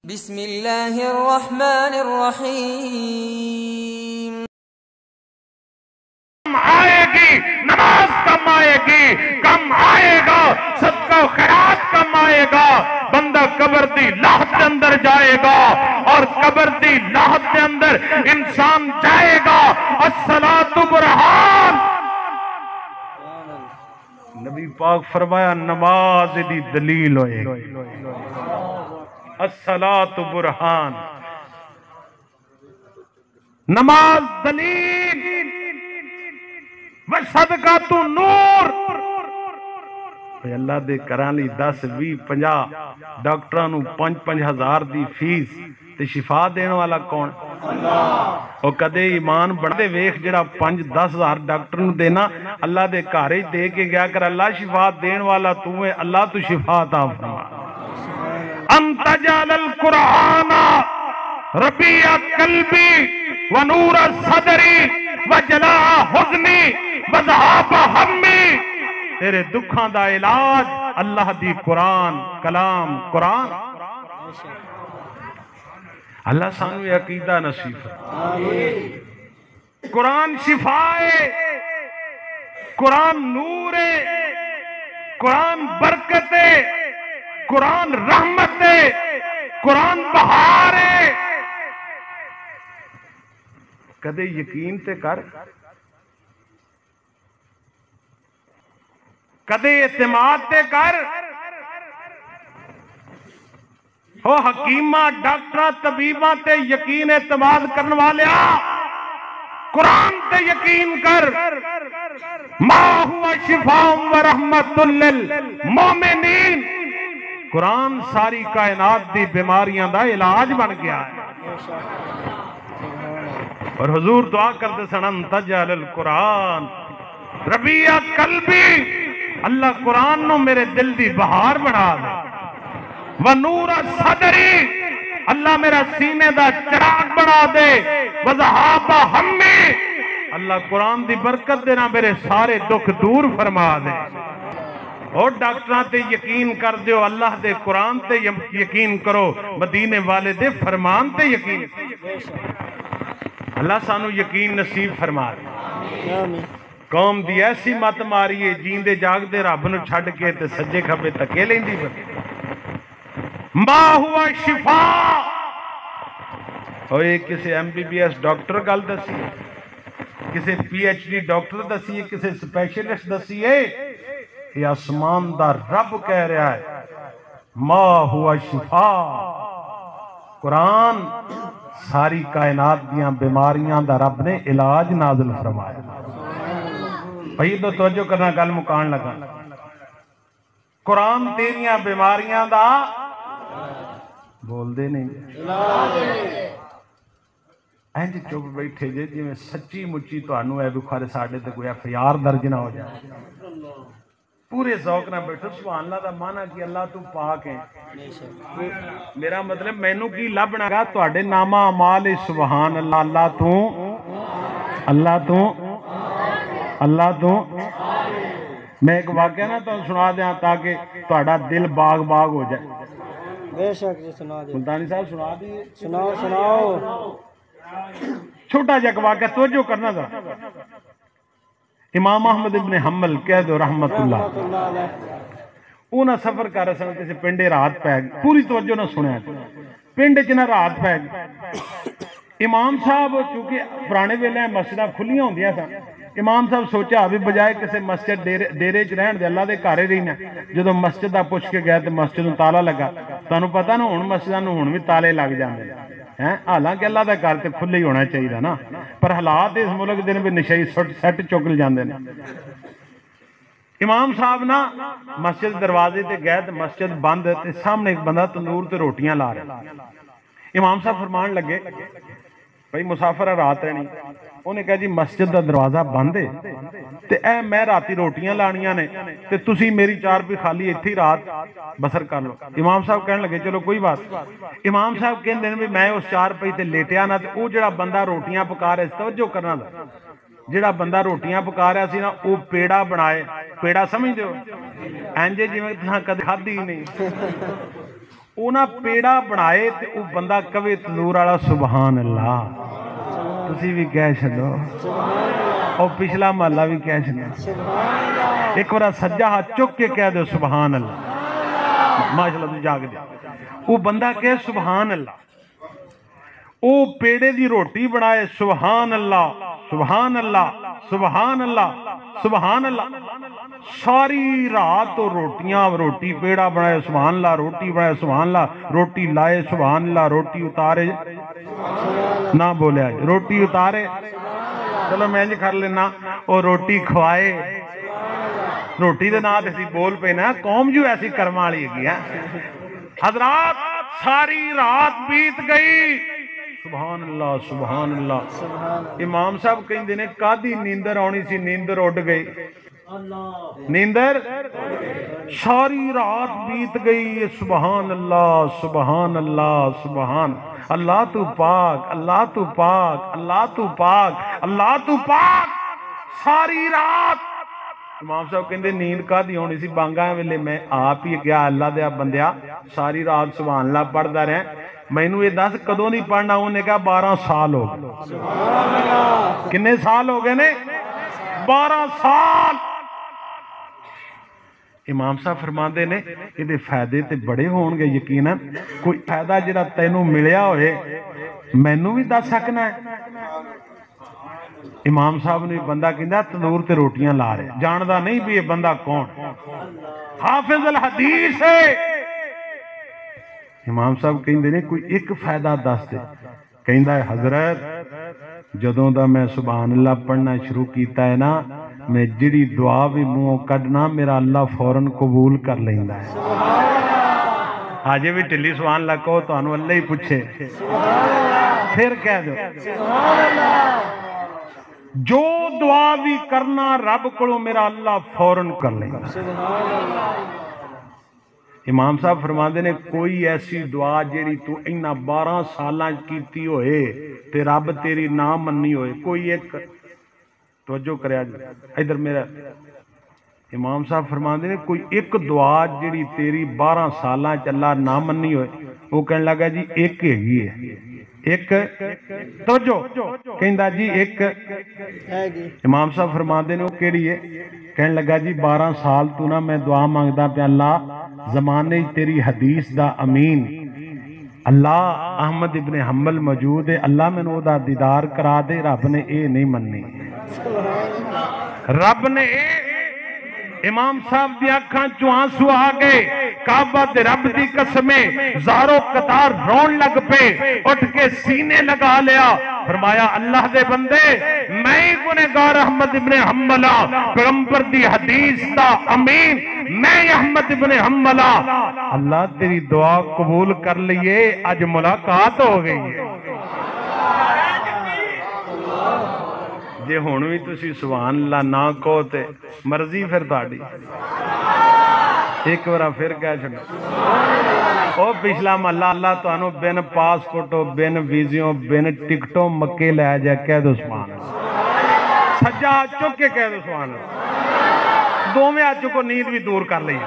بسم اللہ الرحمن الرحیم۔ کم آئے گی نماز، کم آئے گی، کم آئے گا صدقہ و خیرات، کم آئے گا بندہ قبر دی لاحت کے اندر جائے گا، اور قبر دی لاحت کے اندر انسان جائے گا الصلاۃ برہان۔ نبی پاک فرمایا نماز دی دلیل ہوئے گی، الصلاۃ برہان، نماز دلیل، وصدقۃ نور۔ اللہ دے کرالی 10 20 50 ڈاکٹراں نو 5 ہزار دی فیس تے شفا دین والا کون؟ اللہ۔ او کدے ایمان بڑھ دے ویکھ جڑا 5-10 ہزار ڈاکٹر نو دینا اللہ دے گھر وچ دے کے گیا کر اللہ شفا دین والا تو ہے، اللہ تو شفا عطا فرما۔ انت جعل القرآن ربیع قلبی ونور صدری وجلاء حزنی وذہاب ہمی۔ تیرے دکھاں دا علاج اللہ دی قرآن کلام قرآن۔ اللہ سانو یہ عقیدہ نصیب فرمائے۔ قرآن شفائے، قرآن نور، قرآن برکت، قرآن رحمت، قرآن بہار۔ کدے یقین تے کر، کدے اعتماد تے کر۔ ہو حکیمہ ڈاکٹرہ طبیبہ تے یقین اعتماد کرنے والیا، قرآن تے یقین کر۔ ما ہوا شفاء و رحمت للمومنین، قرآن ساری کائنات دی بیماریاں دا علاج بن گیا ہے۔ اور حضور دعا کرتے سن انت جعل القرآن ربیع قلبی، اللہ قرآن نو میرے دل دی بہار بنا دے، ونور صدری، اللہ میرا سینے دا چراغ بنا دے، وذہاب ہمی، اللہ قرآن دی برکت دینا میرے سارے دکھ دور فرما دے۔ اور ڈاکٹران تے یقین کر دیو، اللہ دے قرآن تے یقین کرو، مدینے والے دے فرمان تے یقین کرو۔ اللہ سانو یقین نصیب فرما دے۔ قوم دی ایسی مت ماریے جیندے جاگ دے رب نو چھڑ کے تے سجے کھبے تکے لیندی بندی۔ ما ہوا شفاء، اور ایک کسے MBBS ڈاکٹر گل دسی ہے، کسے PhD ڈاکٹر دسی ہے، کسے سپیشلسٹ دسی ہے، یہ آسمان دا رب کہہ رہا ہے ما ہوا شفاء۔ قرآن ساری کائنات دیاں بیماریاں دا رب نے علاج نازل فرمایا۔ بھئی تو توجہ کرنا گل مکان لگا، قرآن تیریاں بیماریاں دا بول دے نہیں اینج چپ بیٹھے جے جی میں سچی مچی تو آنو ہے بخارے ساڑھے تے کوئی FIR درج نہ ہو جائے، پورے ذوق نہ بیٹھو سبحان اللہ دا معنی کی اللہ تو پاک ہے۔ میرا مطلب مینوں کی لبنا گا تو آڑے نامہ عمال سبحان اللہ، اللہ تو اللہ تو۔ میں ایک واقعہ نہ تو سنا دیا تاکہ تہاڈا دل باغ باغ ہو جائے۔ بے شک جی سنا دے، سلطانی صاحب سنا دیئے، سناؤ۔ چھوٹا جا واقعہ توجہ کرنا تھا۔ امام احمد ابن حنبل کہہ دو رحمت اللہ، اونا سفر کر رہا سن کسی پنڈے رات پہ گئی، پوری توجہ نہ سنیا پنڈے چنا رات پہ گئی۔ امام صاحب چونکہ پرانے ویلے مسجدہ کھلیاں ہوں دیا تھا، امام صاحب سوچا ابھی بجائے کسی مسجد ڈیرے چ رہن دے اللہ دے گھر رہنا، جدو مسجد دا پوچھ کے گیا تو مسجد نو تالا لگا۔ تانوں پتہ نا ہن مسجداں نو ہن وی تالے لگ جاندے ہیں، حالانکہ اللہ دا گھر تے کھلے ہی ہونا چاہیے نا، پر حالات اس ملک دے بھی نشئی سٹ چکل جاندے نے۔ امام صاحب نا مسجد دروازے تے گئے تے مسجد بند تے سامنے ایک بندہ تندور تے روٹیاں لا رہا۔ امام صاحب فرمان لگے بھئی مسافر رات رہنی، انہیں کہا جی مسجد دا دروازہ بند ہے تے اے میں راتی روٹیاں لانیاں نے تے تسی میری چار بھی خالی اتھی رات بسر کر لو۔ امام صاحب کہنے لگے چلو کوئی بات۔ امام صاحب کہنے دن بھی میں اس چار پہ تے لیٹیا نہ تے او جڑا بندہ روٹیاں پکا رہے توجہ کرنا تھا، جڑا بندہ روٹیاں پکا رہا سی نا او پیڑا بنائے، پیڑا سمجھ دو اینجے جی میں تہاں کدے کھادی ہی نہیں، اونا پیڑا بنائے تے او بندہ کبھی تندور والا سبحان اللہ تسی بھی کہہ چھڈو اور پچھلا محلہ بھی کہہ چھڈو ایک بار سجا ہاتھ چک کے کہہ دو سبحان اللہ ماشاءاللہ تو جاگ دے او بندہ کہے سبحان اللہ او پیڑے دی روٹی بنائے سبحان اللہ سبحان اللہ سبحان اللہ سبحان اللہ ساری رات روٹیاں روٹی پیڑا بنائے سبحان اللہ روٹی بنائے سبحان اللہ روٹی لائے سبحان اللہ روٹی اتارے نہ بولے آج روٹی اتارے چلو میں جی کر لینا اور روٹی کھوائے روٹی دے نات ایسی بول پہ نا قوم جو ایسی کرما لی گئی ہے حضرات ساری رات بیت گئی سبحان اللہ سبحان اللہ امام صاحب کہیں دینے کادی نیندر آنی سی نیندر اٹھ گئی نیندر ساری رات بیت گئی سبحان اللہ سبحان اللہ سبحان اللہ تو پاک اللہ تو پاک اللہ تو پاک اللہ تو پاک ساری رات امام صاحب کہندے نیند کا دی ہونی سی بانگا ویلے میں آپ ہی کیا اللہ دیا بندیا ساری رات سبحان اللہ پڑھدا رہے میں نے یہ 10 کدوں نہیں پڑھنا انہوں نے کہا 12 سال ہو گئے کنے سال ہو گئے نے 12 سال امام صاحب فرماندے نے یہ فائدے تے بڑے ہون گے یقیناً کوئی فائدہ جڑا تینوں ملیا ہوئے مینوں بھی دس سکنا ہے امام صاحب نے بندہ کہندا تندور تے روٹیاں لا رہے جاندا نہیں بھی یہ بندہ کون حافظ الحدیث ہے امام صاحب کہندے نے کوئی ایک فائدہ دس دے کہندا ہے حضرت جدوں دا میں سبحان اللہ پڑھنا شروع کیتا ہے نا میں جڑی دعا بھی منہوں کڈنا میرا اللہ فوراً قبول کر لیندا ہے آجے بھی ٹلی سبحان اللہ کہو تو انو اللہ ہی پوچھے پھر کہہ دو جو دعا بھی کرنا رب کو میرا اللہ فوراً کر لیندا امام صاحب فرماندے نے کوئی ایسی دعا جیڑی تو اینا 12 سالاں کیتی ہوئے تے رب تیری نہ مننی ہوئے کوئی ایک توجہ کریا ادھر میرا امام صاحب فرماندے نے کوئی ایک دعا جیڑی تیری 12 سالاں اللہ نہ مننی ہوئے وہ کہنے لگا جی ایک ہی ہے ایک توجہ کہندا جی ایک امام صاحب فرماندے نے وہ کیڑی ہے کہنے لگا جی 12 سال تو نہ میں دعا مانگدا پہ اللہ زمانے تیری حدیث دا امین اللہ احمد ابن حنبل موجود ہے اللہ میں نو دا دیدار کرا دے رب نے اے نہیں مننی رب نے اے امام صاحب دی اکھاں چوں آنسو آ گئے کعبہ دے رب دی قسمیں زارو قطار رون لگ پے اٹھ کے سینے لگا لیا فرمایا اللہ دے بندے میں گنہگار احمد ابن حنبل پیغمبر دی حدیث دا امین میں احمد ابن حنبل اللہ تیری دعا قبول کر لیے آج ملاقات ہو گئی ہے جے ہونوی تسی سبحان اللہ نہ کہو تے مرضی پھر تاڑی ایک بارہ پھر کہہ چھڑا او پچھلا محلہ اللہ تو انو بین پاسپورٹوں بین ویزیوں بین ٹکٹوں مکے لے آ جائے کہہ دو سبحان اللہ سجا چک کے کہہ دو سبحان اللہ دو میں آ چکو نیند بھی دور کر لئی